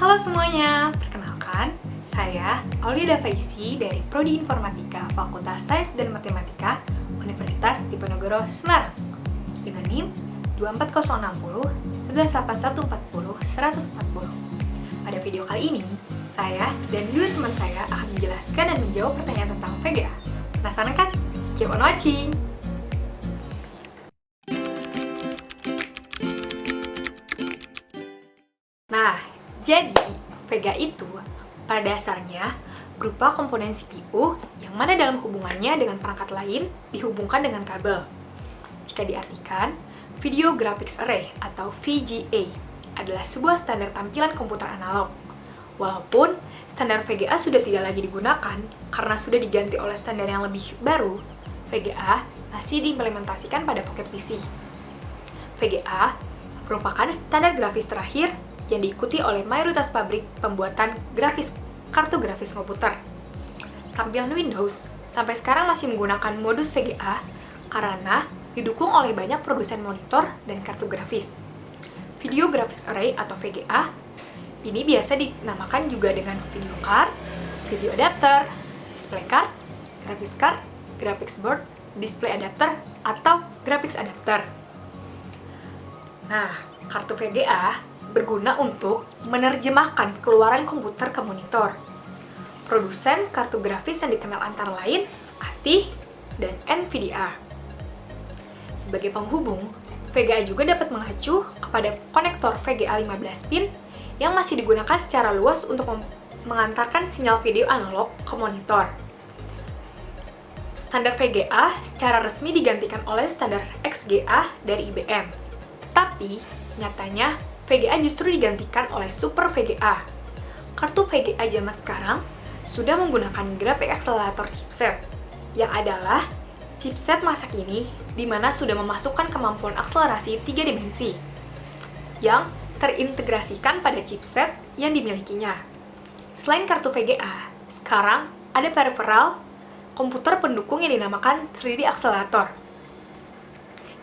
Halo semuanya, perkenalkan, saya Aulia Faisi dari Prodi Informatika Fakultas Sains dan Matematika Universitas Diponegoro, Semarang dengan NIM 24060 118140 140. Pada video kali ini, saya dan dua teman saya akan menjelaskan dan menjawab pertanyaan tentang VGA. Penasaran kan? Keep on watching! Nah, jadi VGA itu pada dasarnya berupa komponen CPU yang mana dalam hubungannya dengan perangkat lain dihubungkan dengan kabel. Jika diartikan, Video Graphics Array atau VGA adalah sebuah standar tampilan komputer analog. Walaupun standar VGA sudah tidak lagi digunakan karena sudah diganti oleh standar yang lebih baru, VGA masih diimplementasikan pada Pocket PC. VGA merupakan standar grafis terakhir yang diikuti oleh mayoritas pabrik pembuatan kartu grafis komputer. Tampilan Windows sampai sekarang masih menggunakan modus VGA karena didukung oleh banyak produsen monitor dan kartu grafis. Video Graphics Array atau VGA ini biasa dinamakan juga dengan video card, video adapter, display card, graphics board, display adapter, atau graphics adapter. Nah, kartu VGA berguna untuk menerjemahkan keluaran komputer ke monitor. Produsen kartu grafis yang dikenal antara lain ATI dan NVIDIA. Sebagai penghubung, VGA juga dapat mengacu kepada konektor VGA 15 pin yang masih digunakan secara luas untuk mengantarkan sinyal video analog ke monitor. Standar VGA secara resmi digantikan oleh standar XGA dari IBM. Tetapi, nyatanya VGA justru digantikan oleh Super VGA. Kartu VGA zaman sekarang sudah menggunakan Graphics Accelerator chipset, yang adalah chipset masa kini di mana sudah memasukkan kemampuan akselerasi 3 dimensi yang terintegrasikan pada chipset yang dimilikinya. Selain kartu VGA, sekarang ada peripheral komputer pendukung yang dinamakan 3D Accelerator,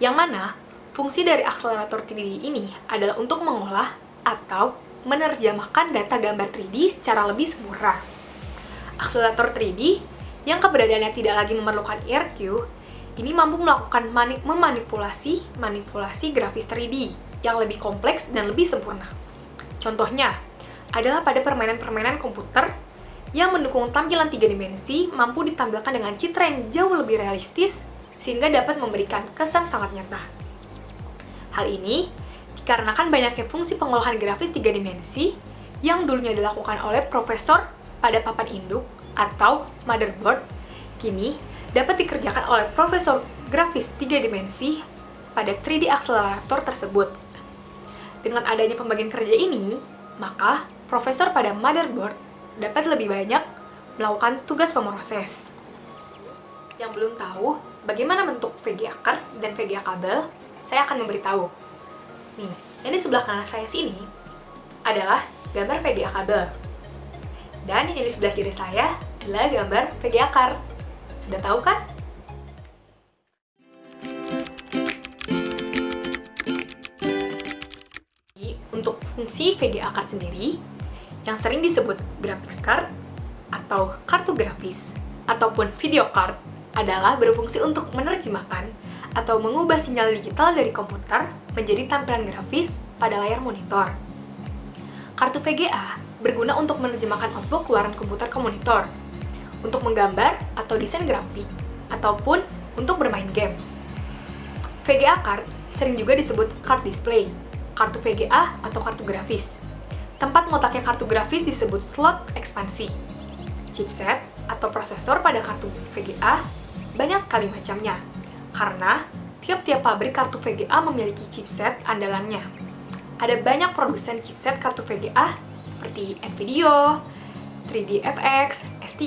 yang mana fungsi dari akselerator 3D ini adalah untuk mengolah atau menerjemahkan data gambar 3D secara lebih sempurna. Akselerator 3D yang keberadaannya tidak lagi memerlukan IRQ, ini mampu melakukan manipulasi grafis 3D yang lebih kompleks dan lebih sempurna. Contohnya adalah pada permainan-permainan komputer yang mendukung tampilan 3 dimensi mampu ditampilkan dengan citra yang jauh lebih realistis sehingga dapat memberikan kesan sangat nyata. Hal ini dikarenakan banyaknya fungsi pengolahan grafis 3 dimensi yang dulunya dilakukan oleh profesor pada papan induk atau motherboard, kini dapat dikerjakan oleh profesor grafis 3 dimensi pada 3D Accelerator tersebut. Dengan adanya pembagian kerja ini, maka profesor pada motherboard dapat lebih banyak melakukan tugas pemroses. Yang belum tahu bagaimana bentuk VGA card dan VGA kabel, saya akan memberitahu. Nih, yang di sebelah kanan saya sini adalah gambar VGA kabel. Dan yang di sebelah kiri saya adalah gambar VGA card. Sudah tahu kan? Untuk fungsi VGA card sendiri, yang sering disebut graphics card atau kartu grafis ataupun video card adalah berfungsi untuk menerjemahkan atau mengubah sinyal digital dari komputer menjadi tampilan grafis pada layar monitor. Kartu VGA berguna untuk menerjemahkan output keluaran komputer ke monitor, untuk menggambar atau desain grafik, ataupun untuk bermain games. VGA card sering juga disebut card display, kartu VGA atau kartu grafis. Tempat meletaknya kartu grafis disebut slot ekspansi. Chipset atau prosesor pada kartu VGA banyak sekali macamnya, karena tiap-tiap pabrik kartu VGA memiliki chipset andalannya. Ada banyak produsen chipset kartu VGA seperti NVIDIA, 3DFX, S3,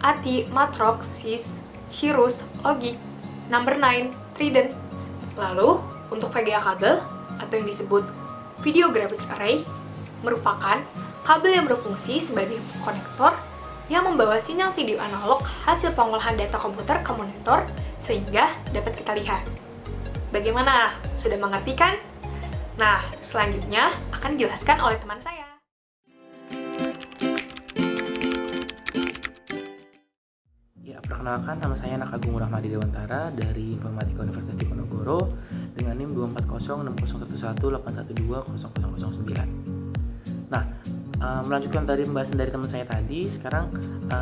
ATI, Matrox, SIS, Cirrus, Logic, Number 9, Trident. Lalu, untuk VGA kabel atau yang disebut Video Graphics Array merupakan kabel yang berfungsi sebagai konektor yang membawa sinyal video analog hasil pengolahan data komputer ke monitor sehingga dapat kita lihat. Bagaimana? Sudah mengerti kan? Nah, selanjutnya akan dijelaskan oleh teman saya. Perkenalkan, nama saya Anak Agung Rahmadi Dewantara dari Informatika Universitas Diponegoro dengan NIM 240606181200009. Nah, melanjutkan dari pembahasan dari teman saya tadi, sekarang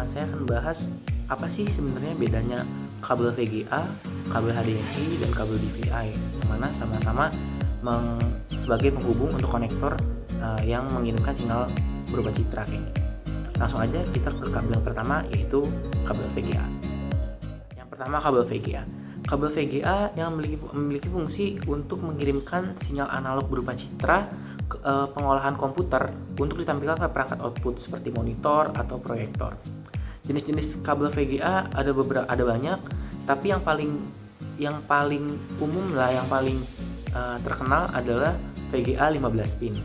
saya akan bahas apa sih sebenarnya bedanya kabel VGA, kabel HDMI, dan kabel DVI, yang mana sama-sama sebagai penghubung untuk konektor yang mengirimkan sinyal berupa citra kayak gini. Langsung aja kita ke kabel yang pertama, yaitu kabel VGA. Yang pertama, kabel VGA. Kabel VGA yang memiliki fungsi untuk mengirimkan sinyal analog berupa citra ke pengolahan komputer untuk ditampilkan ke perangkat output seperti monitor atau proyektor. Jenis-jenis kabel VGA ada banyak, tapi yang paling umum lah, yang paling terkenal adalah VGA 15 pin.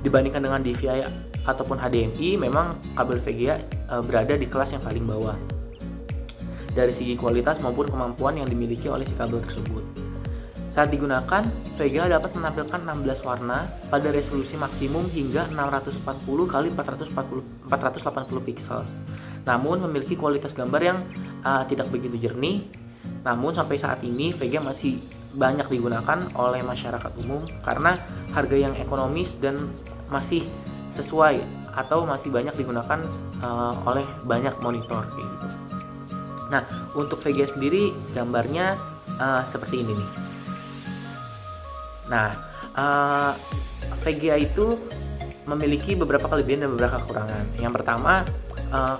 Dibandingkan dengan DVI ataupun HDMI, memang kabel VGA berada di kelas yang paling bawah dari segi kualitas maupun kemampuan yang dimiliki oleh si kabel tersebut. Saat digunakan, VGA dapat menampilkan 16 warna pada resolusi maksimum hingga 640 x 480 pixel. Namun memiliki kualitas gambar yang tidak begitu jernih. Namun sampai saat ini VGA masih banyak digunakan oleh masyarakat umum karena harga yang ekonomis dan masih sesuai atau masih banyak digunakan oleh banyak monitor kayak gitu. Nah, untuk VGA sendiri gambarnya seperti ini nih. Nah, VGA itu memiliki beberapa kelebihan dan beberapa kekurangan. Yang pertama,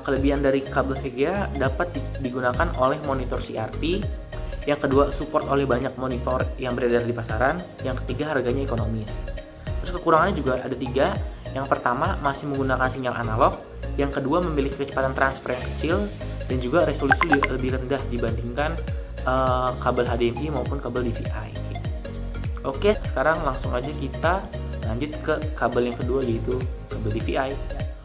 kelebihan dari kabel VGA dapat digunakan oleh monitor CRT. Yang kedua, support oleh banyak monitor yang beredar di pasaran. Yang ketiga, harganya ekonomis. Terus kekurangannya juga ada 3. Yang pertama, masih menggunakan sinyal analog. Yang kedua, memiliki kecepatan transfer yang kecil dan juga resolusi lebih rendah dibandingkan kabel HDMI maupun kabel DVI. Oke, sekarang langsung aja kita lanjut ke kabel yang kedua, yaitu kabel DVI.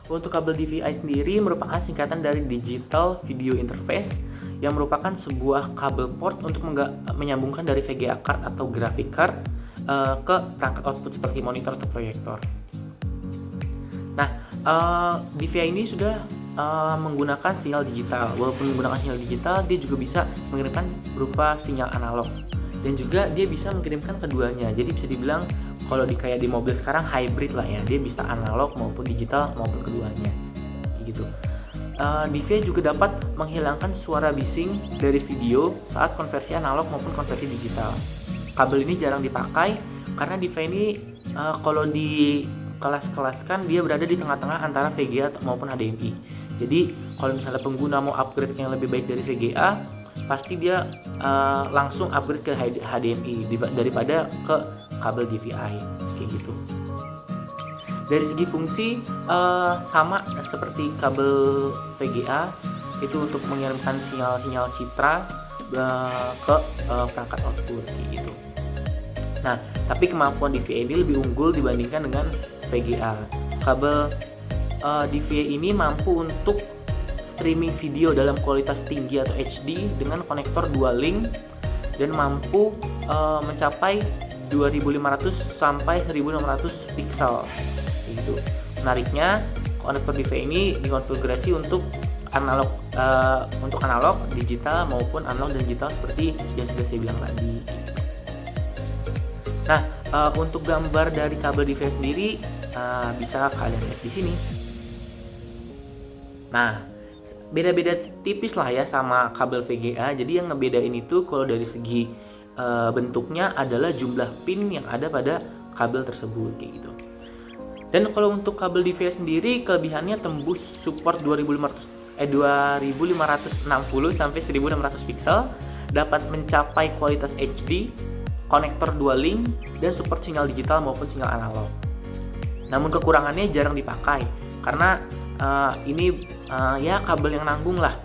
Untuk kabel DVI sendiri merupakan singkatan dari Digital Video Interface, yang merupakan sebuah kabel port untuk menyambungkan dari VGA card atau graphic card ke perangkat output seperti monitor atau proyektor. Nah, DVI ini sudah menggunakan sinyal digital. Walaupun menggunakan sinyal digital, dia juga bisa mengirimkan berupa sinyal analog. Dan juga dia bisa mengirimkan keduanya. Jadi bisa dibilang kalau kayak di mobil sekarang hybrid lah ya. Dia bisa analog maupun digital maupun keduanya. Gitu. DVI juga dapat menghilangkan suara bising dari video saat konversi analog maupun konversi digital. Kabel ini jarang dipakai karena DVI ini kalau di kelas-kelaskan dia berada di tengah-tengah antara VGA maupun HDMI. Jadi kalau misalnya pengguna mau upgrade yang lebih baik dari VGA, pasti dia langsung upgrade ke HDMI daripada ke kabel DVI kayak gitu. Dari segi fungsi sama seperti kabel VGA, itu untuk mengirimkan sinyal citra ke perangkat output gitu. Nah, tapi kemampuan DVI ini lebih unggul dibandingkan dengan VGA. Kabel DVI ini mampu untuk streaming video dalam kualitas tinggi atau HD dengan konektor dual link dan mampu mencapai 2500 sampai 1600 pixel gitu. Menariknya, konektor DVI ini dikonfigurasi untuk analog, digital maupun analog dan digital seperti yang sudah saya bilang tadi. Nah, untuk gambar dari kabel DVI sendiri bisa kalian lihat di sini. Nah, beda-beda tipis lah ya sama kabel VGA. Jadi yang ngebedain itu kalau dari segi bentuknya adalah jumlah pin yang ada pada kabel tersebut kayak gitu. Dan kalau untuk kabel DVI sendiri, kelebihannya tembus support 2560 sampai 1600 pixel, dapat mencapai kualitas HD, konektor dual link, dan support sinyal digital maupun sinyal analog. Namun kekurangannya jarang dipakai karena ini ya kabel yang nanggung lah,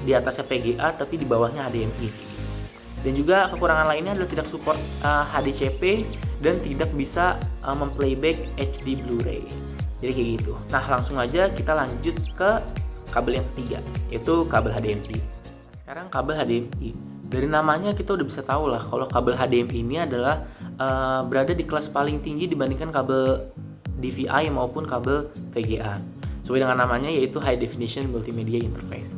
di atasnya VGA tapi di bawahnya HDMI. Dan juga kekurangan lainnya adalah tidak support HDCP dan tidak bisa memplayback HD Blu-ray. Jadi kayak gitu. Nah, langsung aja kita lanjut ke kabel yang ketiga, yaitu kabel HDMI. Sekarang kabel HDMI. Dari namanya kita udah bisa tahu lah kalau kabel HDMI ini adalah berada di kelas paling tinggi dibandingkan kabel DVI maupun kabel VGA. Sesuai dengan namanya, yaitu High Definition Multimedia Interface.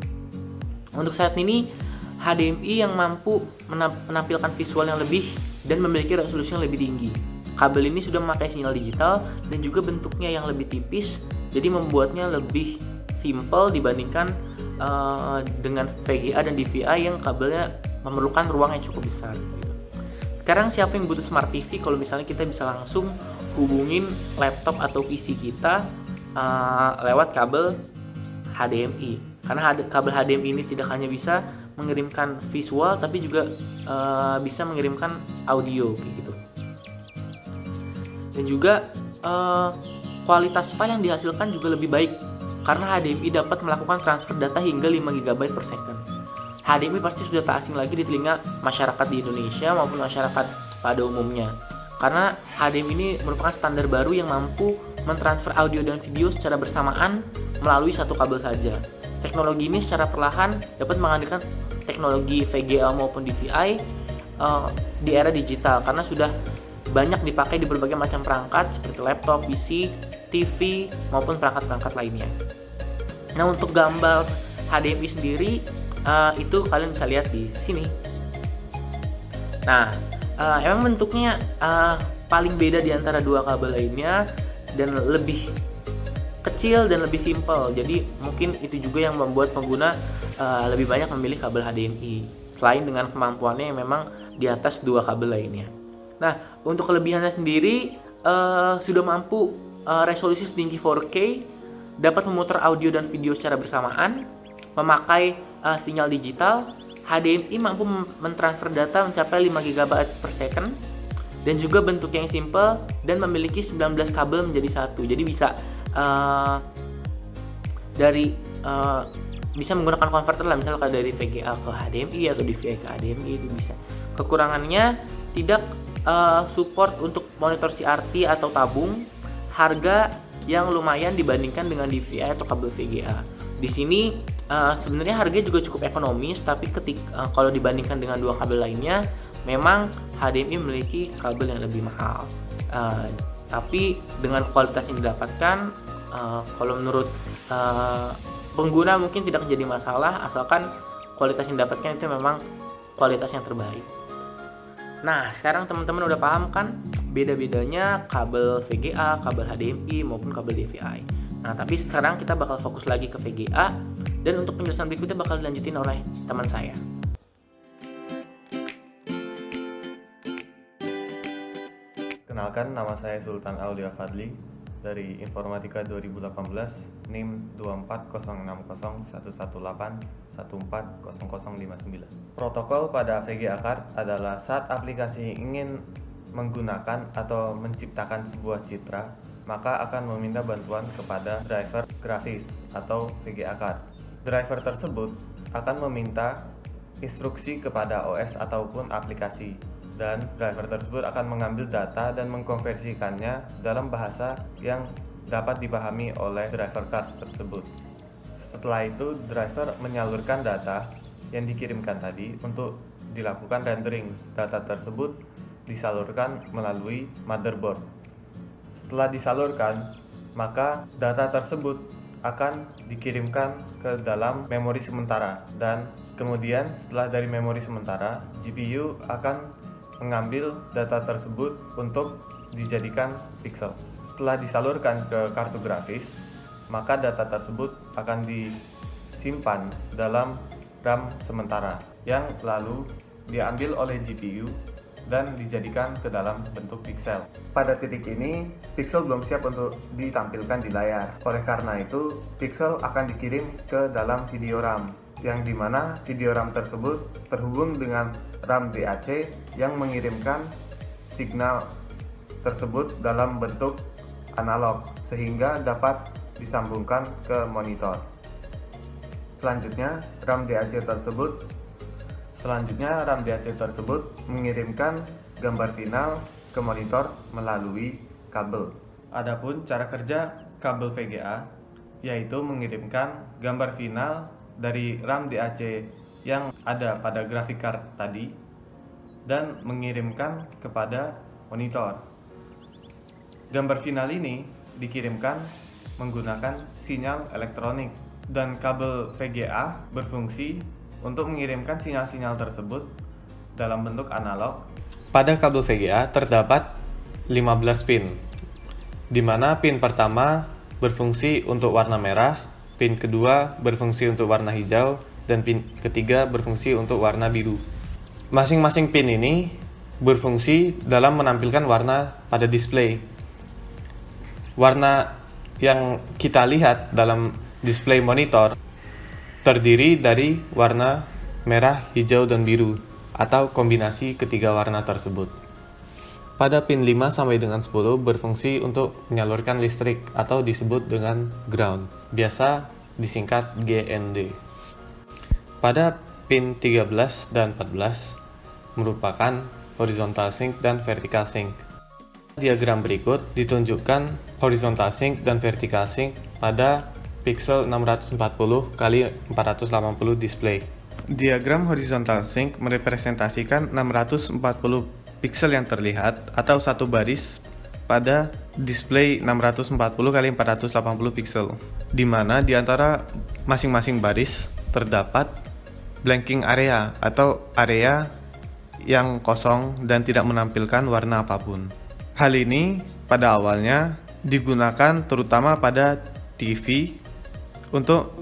Untuk saat ini, HDMI yang mampu menampilkan visual yang lebih dan memiliki resolusi yang lebih tinggi. Kabel ini sudah memakai sinyal digital dan juga bentuknya yang lebih tipis, jadi membuatnya lebih simple dibandingkan dengan VGA dan DVI yang kabelnya memerlukan ruang yang cukup besar. Sekarang siapa yang butuh smart TV kalau misalnya kita bisa langsung hubungin laptop atau PC kita lewat kabel HDMI. Karena kabel HDMI ini tidak hanya bisa mengirimkan visual tapi juga bisa mengirimkan audio kayak gitu. Dan juga kualitas file yang dihasilkan juga lebih baik karena HDMI dapat melakukan transfer data hingga 5 GB per second. HDMI pasti sudah tak asing lagi di telinga masyarakat di Indonesia maupun masyarakat pada umumnya. Karena HDMI ini merupakan standar baru yang mampu mentransfer audio dan video secara bersamaan melalui satu kabel saja. Teknologi ini secara perlahan dapat menggantikan teknologi VGA maupun DVI di era digital karena sudah banyak dipakai di berbagai macam perangkat seperti laptop, PC, TV maupun perangkat-perangkat lainnya. Nah, untuk gambar HDMI sendiri itu kalian bisa lihat di sini. Nah, emang bentuknya paling beda di antara dua kabel lainnya dan lebih kecil dan lebih simpel. Jadi mungkin itu juga yang membuat pengguna lebih banyak memilih kabel HDMI selain dengan kemampuannya yang memang di atas dua kabel lainnya. Nah, untuk kelebihannya sendiri sudah mampu resolusi setinggi 4K, dapat memutar audio dan video secara bersamaan, memakai sinyal digital, HDMI mampu mentransfer data mencapai 5 GB per second, dan juga bentuknya yang simple dan memiliki 19 kabel menjadi satu. Jadi bisa bisa menggunakan konverter lah, misalnya dari VGA ke HDMI atau DVI ke HDMI itu bisa. Kekurangannya tidak support untuk monitor CRT atau tabung, harga yang lumayan dibandingkan dengan DVI atau kabel VGA. Di sini sebenarnya harganya juga cukup ekonomis, tapi kalau dibandingkan dengan dua kabel lainnya, memang HDMI memiliki kabel yang lebih mahal. Tapi dengan kualitas yang didapatkan, kalau menurut pengguna mungkin tidak menjadi masalah, asalkan kualitas yang didapatkan itu memang kualitas yang terbaik. Nah, sekarang teman-teman udah paham kan beda-bedanya kabel VGA, kabel HDMI maupun kabel DVI. Nah, tapi sekarang kita bakal fokus lagi ke VGA, dan untuk penjelasan berikutnya bakal dilanjutin oleh teman saya. Kenalkan, nama saya Sultan Aulia Fadli dari Informatika 2018, NIM 2400118140059. Protokol pada VGA card adalah saat aplikasi ingin menggunakan atau menciptakan sebuah citra, maka akan meminta bantuan kepada driver grafis atau VGA card. Driver tersebut akan meminta instruksi kepada OS ataupun aplikasi, dan driver tersebut akan mengambil data dan mengkonversikannya dalam bahasa yang dapat dipahami oleh driver card tersebut. Setelah itu, driver menyalurkan data yang dikirimkan tadi untuk dilakukan rendering. Data tersebut disalurkan melalui motherboard. Setelah disalurkan, maka data tersebut akan dikirimkan ke dalam memori sementara, dan kemudian setelah dari memori sementara, GPU akan mengambil data tersebut untuk dijadikan pixel. Setelah disalurkan ke kartu grafis, maka data tersebut akan disimpan dalam RAM sementara yang lalu diambil oleh GPU dan dijadikan ke dalam bentuk pixel. Pada titik ini, pixel belum siap untuk ditampilkan di layar. Oleh karena itu, pixel akan dikirim ke dalam video RAM, yang dimana video RAM tersebut terhubung dengan RAM DAC yang mengirimkan signal tersebut dalam bentuk analog, sehingga dapat disambungkan ke monitor. Selanjutnya, RAM DAC tersebut mengirimkan gambar final ke monitor melalui kabel. Adapun cara kerja kabel VGA yaitu mengirimkan gambar final dari RAM DAC yang ada pada graphic card tadi dan mengirimkan kepada monitor. Gambar final ini dikirimkan menggunakan sinyal elektronik, dan kabel VGA berfungsi Untuk mengirimkan sinyal-sinyal tersebut dalam bentuk analog, pada kabel VGA terdapat 15 pin, di mana pin pertama berfungsi untuk warna merah, pin kedua berfungsi untuk warna hijau, dan pin ketiga berfungsi untuk warna biru. Masing-masing pin ini berfungsi dalam menampilkan warna pada display. Warna yang kita lihat dalam display monitor terdiri dari warna merah, hijau, dan biru, atau kombinasi ketiga warna tersebut. Pada pin 5 sampai dengan 10 berfungsi untuk menyalurkan listrik atau disebut dengan ground, biasa disingkat GND. Pada pin 13 dan 14 merupakan horizontal sync dan vertical sync. Diagram berikut ditunjukkan horizontal sync dan vertical sync pada pixel 640 x 480 display. Diagram horizontal sync merepresentasikan 640 pixel yang terlihat atau satu baris pada display 640 x 480 pixel, di mana di antara masing-masing baris terdapat blanking area atau area yang kosong dan tidak menampilkan warna apapun. Hal ini pada awalnya digunakan terutama pada TV untuk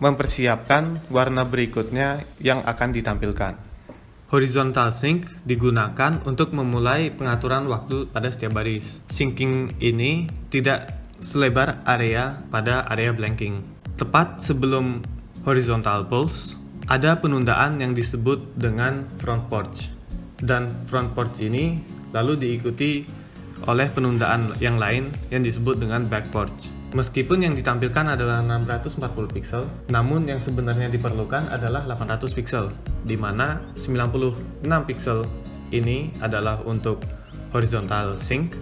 mempersiapkan warna berikutnya yang akan ditampilkan. Horizontal sync digunakan untuk memulai pengaturan waktu pada setiap baris. Syncing ini tidak selebar area pada area blanking. Tepat sebelum horizontal pulse, ada penundaan yang disebut dengan front purge. Dan front purge ini lalu diikuti oleh penundaan yang lain yang disebut dengan back purge. Meskipun yang ditampilkan adalah 640 pixel, namun yang sebenarnya diperlukan adalah 800 pixel, di mana 96 pixel ini adalah untuk horizontal sync,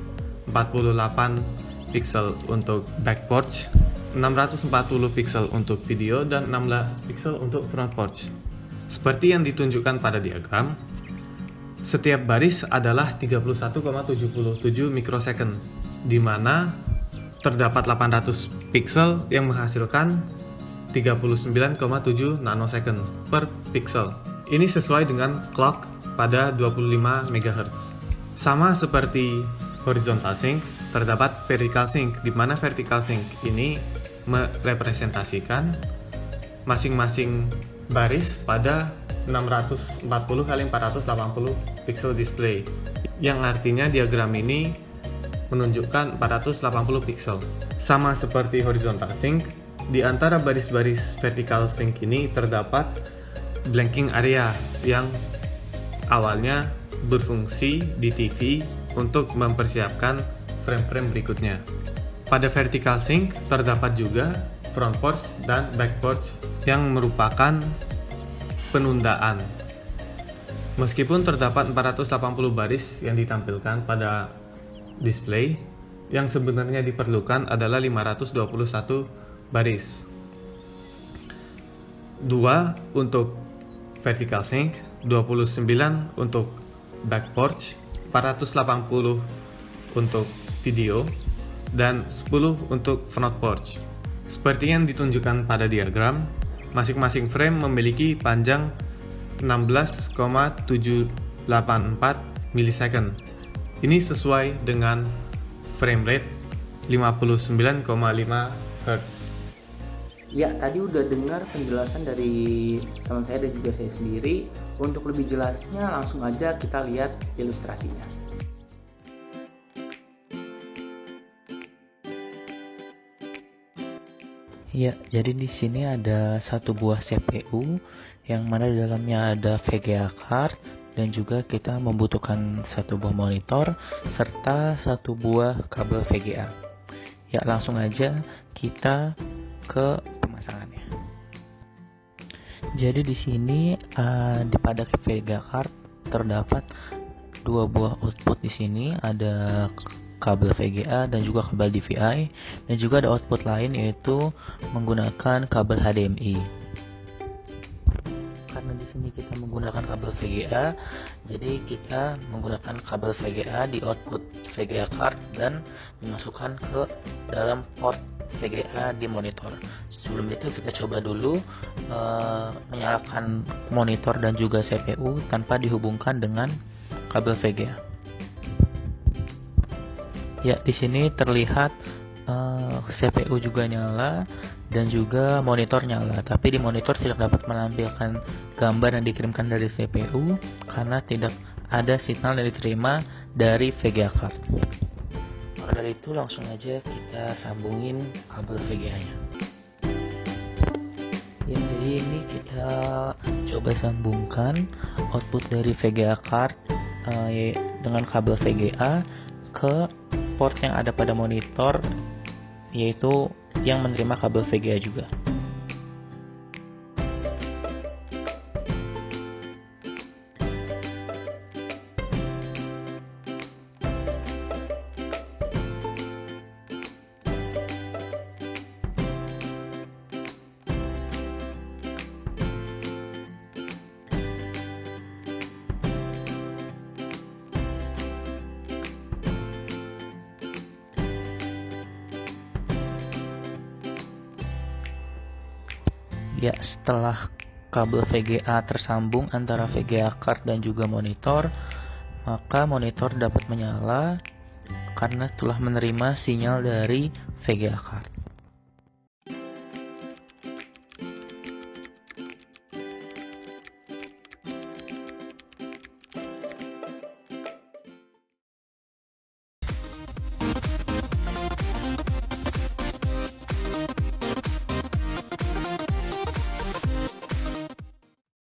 48 pixel untuk back purge, 640 pixel untuk video, dan 16 pixel untuk front purge. Seperti yang ditunjukkan pada diagram, setiap baris adalah 31,77 mikrosecond, di mana terdapat 800 pixel yang menghasilkan 39,7 nanosecond per pixel. Ini sesuai dengan clock pada 25 MHz. Sama seperti horizontal sync, terdapat vertical sync, di mana vertical sync ini merepresentasikan masing-masing baris pada 640 x 480 pixel display, yang artinya diagram ini menunjukkan 480 pixel. Sama seperti horizontal sync, di antara baris-baris vertical sync ini terdapat blanking area yang awalnya berfungsi di TV untuk mempersiapkan frame-frame berikutnya. Pada vertical sync terdapat juga front purge dan back purge yang merupakan penundaan. Meskipun terdapat 480 baris yang ditampilkan pada display, yang sebenarnya diperlukan adalah 521 baris. 2 untuk vertical sync, 29 untuk back purge, 480 untuk video, dan 10 untuk front purge. Seperti yang ditunjukkan pada diagram, masing-masing frame memiliki panjang 16,784 milisecond. Ini sesuai dengan frame rate 59,5 Hz. Ya, tadi udah dengar penjelasan dari teman saya dan juga saya sendiri. Untuk lebih jelasnya langsung aja kita lihat ilustrasinya. Ya, jadi di sini ada satu buah CPU yang mana di dalamnya ada VGA card, dan juga kita membutuhkan satu buah monitor serta satu buah kabel VGA. Ya, langsung aja kita ke pemasangannya. Jadi di sini pada VGA card terdapat dua buah output. Di sini ada kabel VGA dan juga kabel DVI, dan juga ada output lain yaitu menggunakan kabel HDMI. Karena di sini kita menggunakan kabel VGA, jadi kita menggunakan kabel VGA di output VGA card dan dimasukkan ke dalam port VGA di monitor. Sebelum itu kita coba dulu menyalakan monitor dan juga CPU tanpa dihubungkan dengan kabel VGA. Ya, di sini terlihat CPU juga nyala dan juga monitor nyala, tapi di monitor tidak dapat menampilkan gambar yang dikirimkan dari CPU karena tidak ada signal yang diterima dari VGA card. Maka dari itu langsung aja kita sambungin kabel VGA-nya. Ya, jadi ini kita coba sambungkan output dari VGA card dengan kabel VGA ke port yang ada pada monitor, yaitu yang menerima kabel VGA juga. Ya, setelah kabel VGA tersambung antara VGA card dan juga monitor, maka monitor dapat menyala karena telah menerima sinyal dari VGA card.